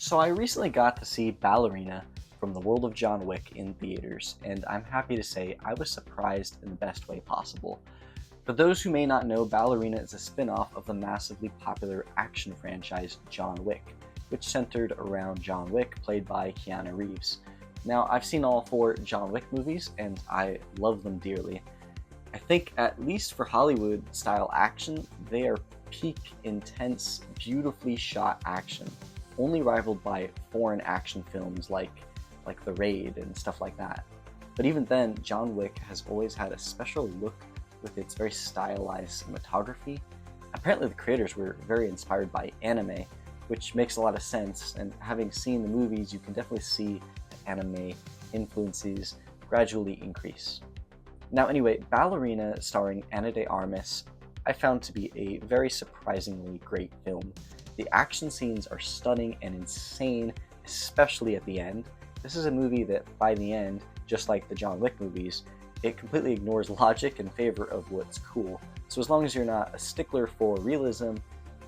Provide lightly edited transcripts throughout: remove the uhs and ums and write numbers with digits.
So I recently got to see Ballerina from the world of John Wick in theaters, and I'm happy to say I was surprised in the best way possible. For those who may not know, Ballerina is a spin-off of the massively popular action franchise John Wick, which centered around John Wick, played by Keanu Reeves. Now, I've seen all four John Wick movies, and I love them dearly. I think, at least for Hollywood-style action, they are peak, intense, beautifully shot action, only rivaled by foreign action films like The Raid and stuff like that. But even then, John Wick has always had a special look with its very stylized cinematography. Apparently the creators were very inspired by anime, which makes a lot of sense, and having seen the movies, you can definitely see the anime influences gradually increase. Now anyway, Ballerina starring Ana de Armas I found to be a very surprisingly great film. The action scenes are stunning and insane, especially at the end. This is a movie that, by the end, just like the John Wick movies, it completely ignores logic in favor of what's cool. So as long as you're not a stickler for realism,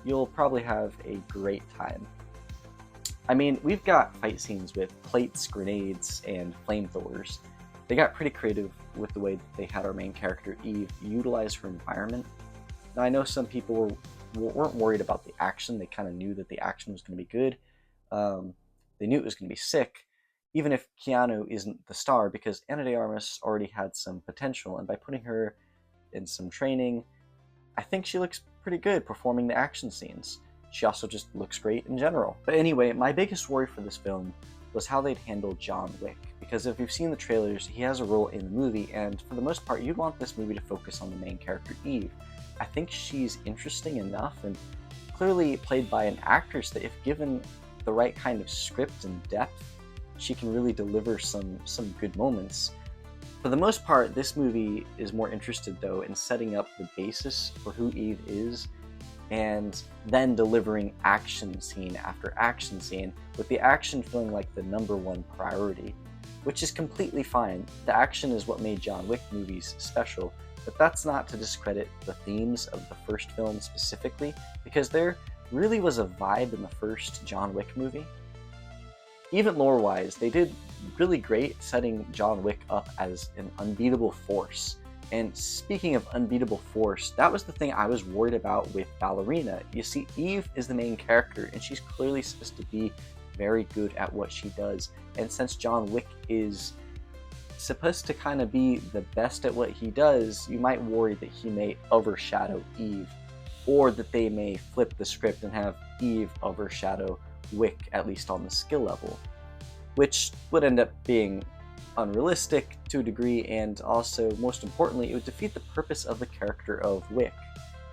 you'll probably have a great time. I mean, we've got fight scenes with plates, grenades, and flamethrowers. They got pretty creative with the way that they had our main character, Eve, utilize her environment. Now, I know some people weren't worried about the action. They kind of knew that the action was going to be good. They knew it was going to be sick, even if Keanu isn't the star, because Ana de Armas already had some potential, and by putting her in some training, I think she looks pretty good performing the action scenes. She also just looks great in general. But anyway, my biggest worry for this film was how they'd handle John Wick, because if you've seen the trailers, he has a role in the movie, and for the most part, you'd want this movie to focus on the main character, Eve. I think she's interesting enough and clearly played by an actress that, if given the right kind of script and depth, she can really deliver some good moments. For the most part, this movie is more interested, though, in setting up the basis for who Eve is and then delivering action scene after action scene, with the action feeling like the number one priority, which is completely fine. The action is what made John Wick movies special, but that's not to discredit the themes of the first film specifically, because there really was a vibe in the first John Wick movie. Even lore-wise, they did really great setting John Wick up as an unbeatable force. And speaking of unbeatable force, that was the thing I was worried about with Ballerina. You see, Eve is the main character, and she's clearly supposed to be very good at what she does. And since John Wick is supposed to kind of be the best at what he does, you might worry that he may overshadow Eve, or that they may flip the script and have Eve overshadow Wick, at least on the skill level, which would end up being unrealistic to a degree, and also, most importantly, it would defeat the purpose of the character of Wick.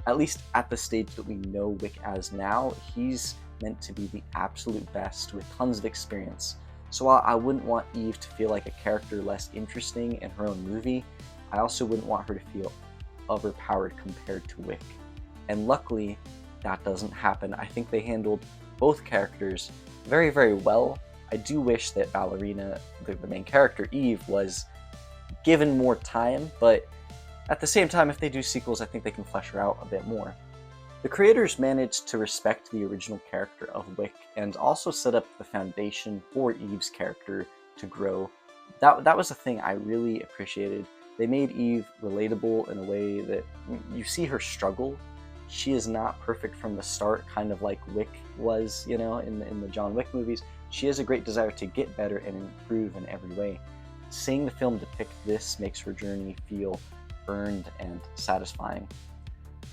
At least at the stage that we know Wick as now, he's meant to be the absolute best with tons of experience. So while I wouldn't want Eve to feel like a character less interesting in her own movie, I also wouldn't want her to feel overpowered compared to Wick. And luckily, that doesn't happen. I think they handled both characters very, very well. I do wish that Ballerina, the main character, Eve, was given more time, but at the same time, if they do sequels, I think they can flesh her out a bit more. The creators managed to respect the original character of Wick and also set up the foundation for Eve's character to grow. That was a thing I really appreciated. They made Eve relatable in a way that you see her struggle. She is not perfect from the start, kind of like Wick was, in the John Wick movies. She has a great desire to get better and improve in every way. Seeing the film depict this makes her journey feel earned and satisfying.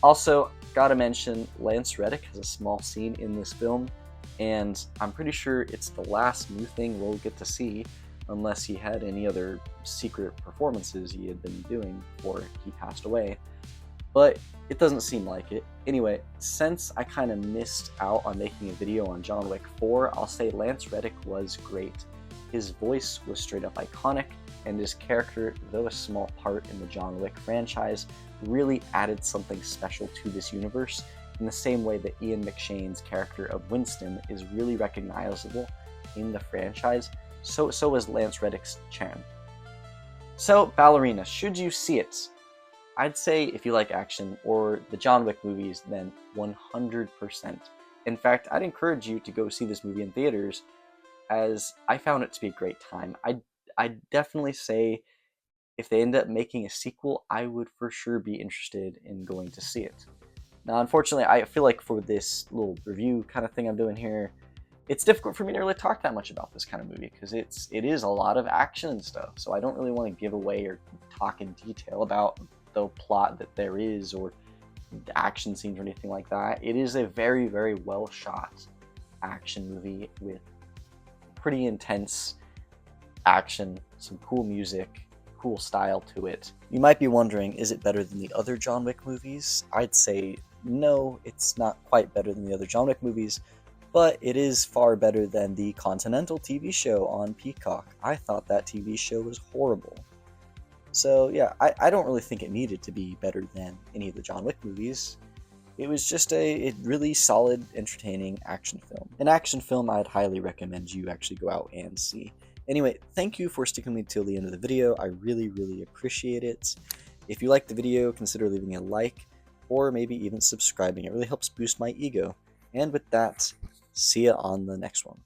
Also, gotta mention, Lance Reddick has a small scene in this film, and I'm pretty sure it's the last new thing we'll get to see, unless he had any other secret performances he had been doing before he passed away. But it doesn't seem like it. Anyway, since I kind of missed out on making a video on John Wick 4, I'll say Lance Reddick was great. His voice was straight up iconic, and his character, though a small part in the John Wick franchise, really added something special to this universe, in the same way that Ian McShane's character of Winston is really recognizable in the franchise. So was Lance Reddick's charm. So, Ballerina, should you see it? I'd say if you like action or the John Wick movies, then 100%. In fact, I'd encourage you to go see this movie in theaters, as I found it to be a great time. I'd definitely say if they end up making a sequel, I would for sure be interested in going to see it. Now, unfortunately, I feel like for this little review kind of thing I'm doing here, it's difficult for me to really talk that much about this kind of movie because it is a lot of action and stuff. So I don't really want to give away or talk in detail about the plot that there is or the action scenes or anything like that. It is a very, very well shot action movie with pretty intense action, some cool music, cool style to it. You might be wondering, is it better than the other John Wick movies? I'd say no, it's not quite better than the other John Wick movies, but it is far better than the Continental TV show on Peacock. I thought that TV show was horrible. So yeah, I don't really think it needed to be better than any of the John Wick movies. It was just a really solid, entertaining action film. An action film I'd highly recommend you actually go out and see. Anyway, thank you for sticking with me till the end of the video. I really, really appreciate it. If you liked the video, consider leaving a like, or maybe even subscribing. It really helps boost my ego. And with that, see ya on the next one.